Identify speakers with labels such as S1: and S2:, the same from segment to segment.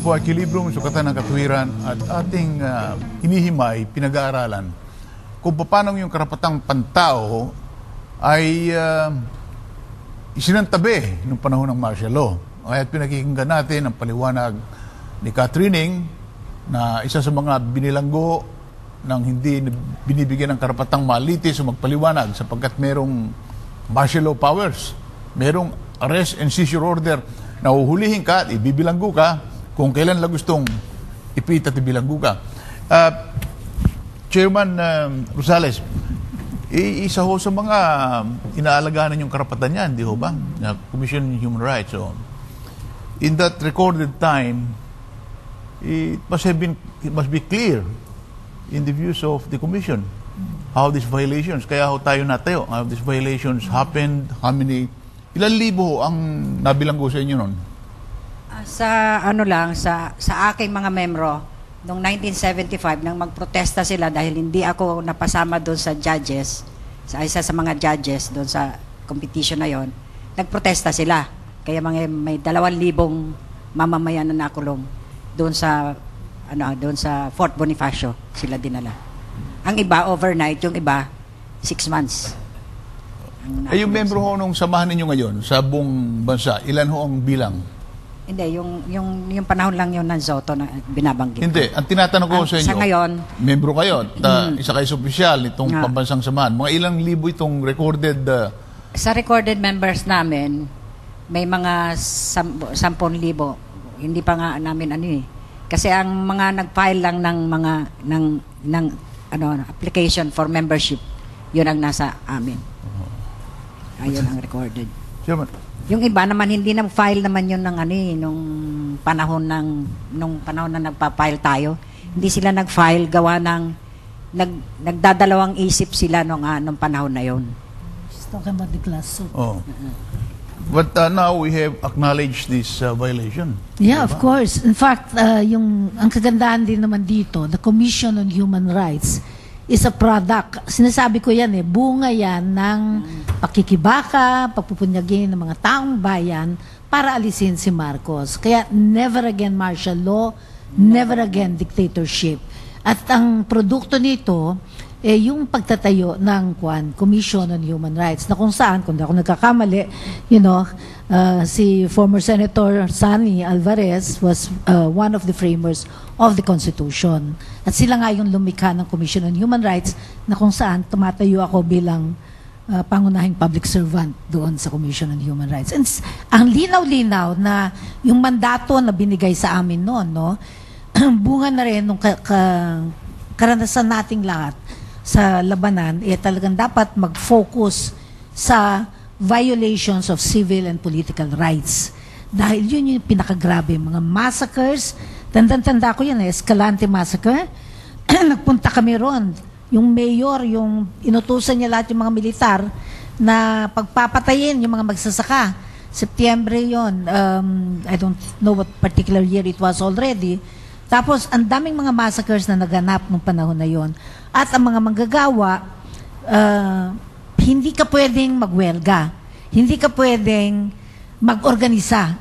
S1: po ay Kilibrom, Sukatan ng Katuwiran at ating hinihimay, pinag-aaralan kung paano yung karapatang pantao ay isinantabi noong panahon ng martial law. Kaya't pinakikinggan natin ang paliwanag ni Catherine na isa sa mga binilanggo ng hindi binibigyan ng karapatang malitis o magpaliwanag sapagkat merong martial law powers, merong arrest and seizure order na uhulihin ka at ibibilanggo ka kung kailan lang gustong ipita at ibilanggo ka. Chairman Rosales, isa ho sa mga inaalagaan yung karapatan niyan, di ho ba? Na Commission on Human Rights. So, in that recorded time, it must be clear in the views of the Commission how these violations, kaya ho tayo natayo, how these violations happened, how many, ilan libo ang nabilanggo sa inyo nun?
S2: Sa ano lang, sa aking mga membro, noong 1975, nang magprotesta sila dahil hindi ako napasama doon sa judges, sa isa sa mga judges doon sa competition na yon, nagprotesta sila. Kaya may 2,000 mamamayan na nakulong doon sa doon sa Fort Bonifacio sila dinala. Ang iba overnight, yung iba 6 months.
S1: Yung membro ho nung samahan ninyo ngayon sa buong bansa, ilan ho ang bilang?
S2: Hindi, yung panahon lang yun ng Zoto na binabanggit.
S1: Hindi, ang tinatanong ko sa inyo,
S2: sa ngayon,
S1: membro kayo, isa kayo sa opisyal nitong pambansang samahan. Mga ilang libo itong recorded?
S2: Sa recorded members namin, may mga 10,000. Hindi pa nga namin Kasi ang mga nag-file lang ng mga application for membership, yun ang nasa amin. Ayun ang recorded.
S1: Chairman.
S2: Yung iba naman hindi nag-file naman yun ng nung panahon na nagpa-file tayo. Hindi sila nag-file gawa ng nagdadalawang isip sila nung panahon na yun.
S3: She's talking about the class suit.
S1: Oh. But now we have acknowledged this violation.
S3: Yeah, of course. In fact, ang kagandahan din naman dito, the Commission on Human Rights is a product. Sinasabi ko yan bunga yan ng pakikibaka, pagpupunyagin ng mga taong bayan para alisin si Marcos. Kaya never again martial law, never again dictatorship. At ang produkto nito, yung pagtatayo ng Commission on Human Rights na kung saan, kung di ako nagkakamali, si former Senator Sani Alvarez was one of the framers of the Constitution. At sila nga yung lumikha ng Commission on Human Rights na kung saan tumatayo ako bilang pangunahing public servant doon sa Commission on Human Rights. And ang linaw-linaw na yung mandato na binigay sa amin noon, bunga na rin nung karanasan nating lahat sa labanan, talagang dapat mag-focus sa violations of civil and political rights. Dahil yun yung pinakagrabe, mga massacres. Tanda-tanda ko yan, Escalante Massacre. Nagpunta kami ron. Yung mayor, yung inutusan niya lahat yung mga militar na pagpapatayin yung mga magsasaka. September yon. I don't know what particular year it was already. Tapos, ang daming mga massacres na naganap nung panahon na yon. At ang mga manggagawa, hindi ka pwedeng magwelga. Hindi ka pwedeng mag-organisa.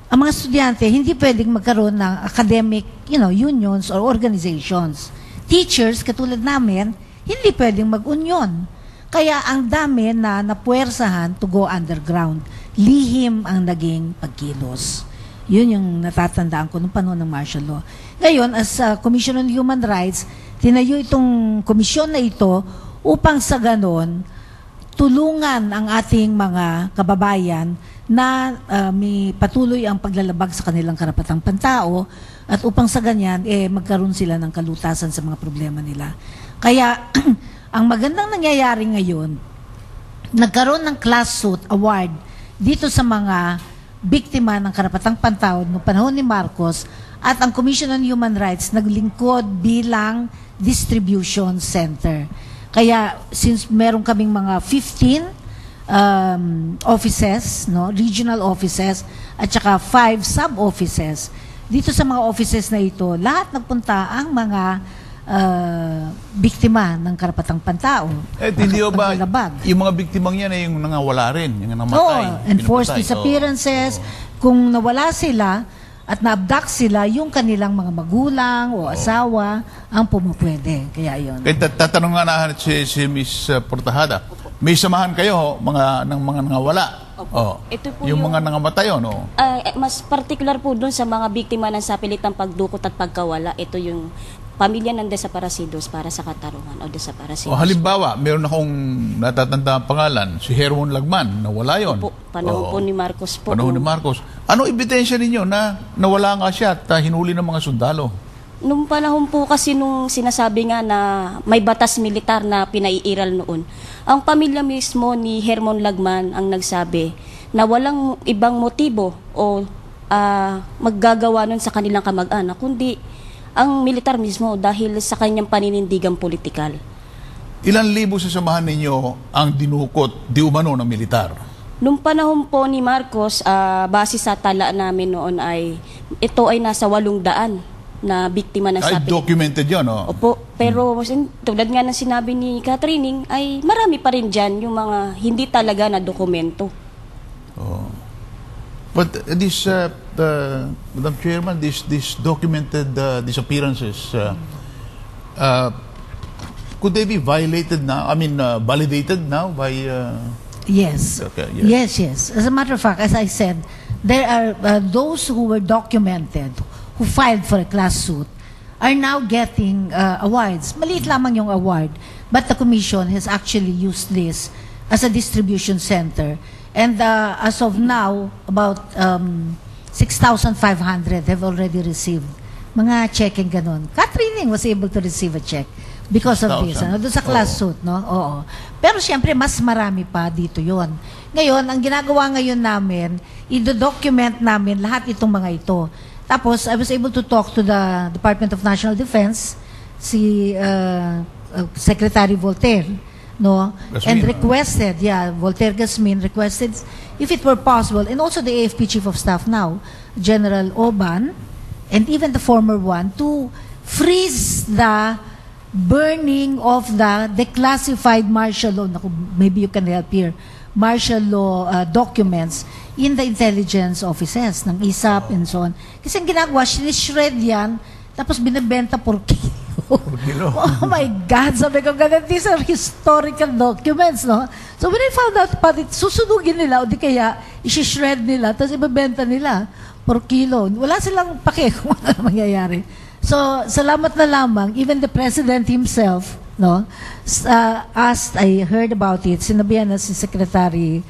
S3: Ang mga estudyante, hindi pwedeng magkaroon ng academic, unions or organizations. Teachers, katulad namin, hindi pwedeng mag-union. Kaya ang dami na napuwersahan to go underground. Lihim ang naging pagkilos. Yun yung natatandaan ko nung panahon ng martial law. Ngayon, as Commission on Human Rights, tinayo itong komisyon na ito upang sa ganon, tulungan ang ating mga kababayan na may patuloy ang paglalabag sa kanilang karapatang pantao at upang sa ganyan, magkaroon sila ng kalutasan sa mga problema nila. Kaya, ang magandang nangyayari ngayon, nagkaroon ng class suit award dito sa mga biktima ng karapatang pantao noong panahon ni Marcos at ang Commission on Human Rights naglingkod bilang distribution center. Kaya since meron kaming mga 15 offices, regional offices at saka 5 sub-offices, dito sa mga offices na ito, lahat nagpunta ang mga biktima ng karapatang pantao.
S1: Hindi ba yung mga biktimang yan ay yung nangawala rin, yung namatay?
S3: Enforced disappearances. Kung nawala sila, at na-abduct sila, yung kanilang mga magulang o asawa ang pumupwede. Kaya yun.
S1: Kaya tatanong nga na si Miss Portajada, may samahan kayo ng mga nangawala.
S4: Opo. Ito po
S1: yung mga nangamatay, no?
S4: Mas particular po doon sa mga biktima ng sapilitang pagdukot at pagkawala. Ito yung pamilya ng desaparecidos para sa katarungan o desaparecidos.
S1: O halimbawa, meron akong natatanda ang pangalan, si Hermon Lagman, nawala yon.
S4: Opo, panahon po ni Marcos po.
S1: Panahon ni Marcos. Ano ebidensya ninyo na nawala nga siya at hinuli ng mga sundalo?
S4: Nung panahon po kasi nung sinasabi nga na may batas militar na pinaiiral noon, ang pamilya mismo ni Hermon Lagman ang nagsabi na walang ibang motibo o maggagawa nun sa kanilang kamag-anak, kundi ang militar mismo dahil sa kanyang paninindigang politikal.
S1: Ilan libo sa samahan ninyo ang dinukot di umano ng militar?
S4: Nung panahon po ni Marcos, base sa tala namin noon ay ito ay nasa 800 na biktima ng
S1: Ay,
S4: sapilitang.
S1: documented yun, no?
S4: Opo, pero tulad nga ng sinabi ni Catherine, ay marami pa rin dyan yung mga hindi talaga na dokumento.
S1: Oh. But this, Madam Chairman, this documented disappearances, could they be violated now? I mean, validated now by...
S3: Yes.
S1: Okay, yes.
S3: Yes. As a matter of fact, as I said, there are those who were documented, who filed for a class suit, are now getting awards. Maliit lamang yung award, but the Commission has actually used this as a distribution center. And as of now, about 6,500 have already received mga check and ganun. Catherine was able to receive a check because of this. Doon sa class suit, no? Oo. Pero siyempre, mas marami pa dito yon. Ngayon, ang ginagawa ngayon namin, i-document namin lahat itong mga ito. Tapos, I was able to talk to the Department of National Defense, si Secretary Voltaire, no?
S1: Gasmin,
S3: And requested, Voltaire Gasmin requested, if it were possible, and also the AFP Chief of Staff now, General Oban, and even the former one, to freeze the burning of the declassified martial law, maybe you can help here, martial law documents in the intelligence offices ng ISAP and so on. Kasi ang ginagawa, shred yan, tapos binibenta por kilo. Oh my God, sabi ko, ganun, these are historical documents, no? So when I found out about it, susunugin nila, o di kaya, isi-shred nila, tapos ibebenta nila por kilo. Wala silang pake kung ano mangyayari. So, salamat na lamang, even the President himself, no, asked, I heard about it, sinabihan na si Secretary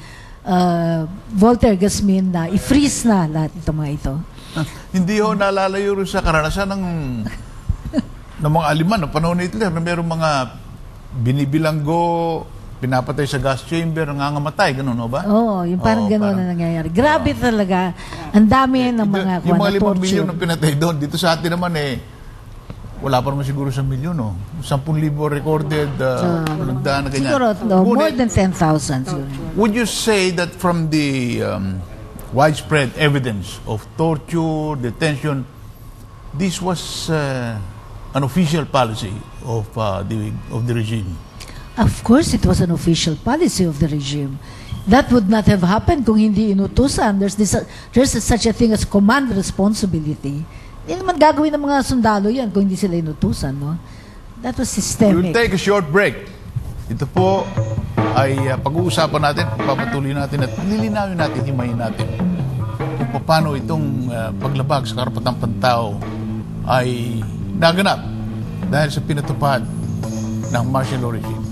S3: Voltaire Gasmin na i-freeze na lahat itong mga ito.
S1: Hindi ho nalalayo rin sa karanasan ng mga Aliman, no? Panahon ni Hitler, na mayroong mga binibilanggo, pinapatay sa gas chamber, nangangamatay, gano'n, no ba?
S3: Oo, yung parang gano'n na nangyayari. Grabe talaga. Ang dami ng mga
S1: yung mga 5
S3: torture.
S1: milyon na pinatay doon, dito sa atin naman wala pa naman siguro 1 milyon, no? 10,000 recorded, na ganyan.
S3: Siguro, more than 10,000.
S1: Would you say that from the widespread evidence of torture, detention, this was an official policy of the regime?
S3: Of course, it was an official policy of the regime. That would not have happened kung hindi inutusan. There's such a thing as command responsibility. Hindi naman gagawin ng mga sundalo yan kung hindi sila inutusan, no? That was systemic.
S1: We'll take a short break. Ito po ay pag-uusapan natin, papatuloy natin at lilinawin natin, himayin natin kung paano itong paglabag sa karapatang pantao ay naganap dahil sa pinatupad ng martial law regime.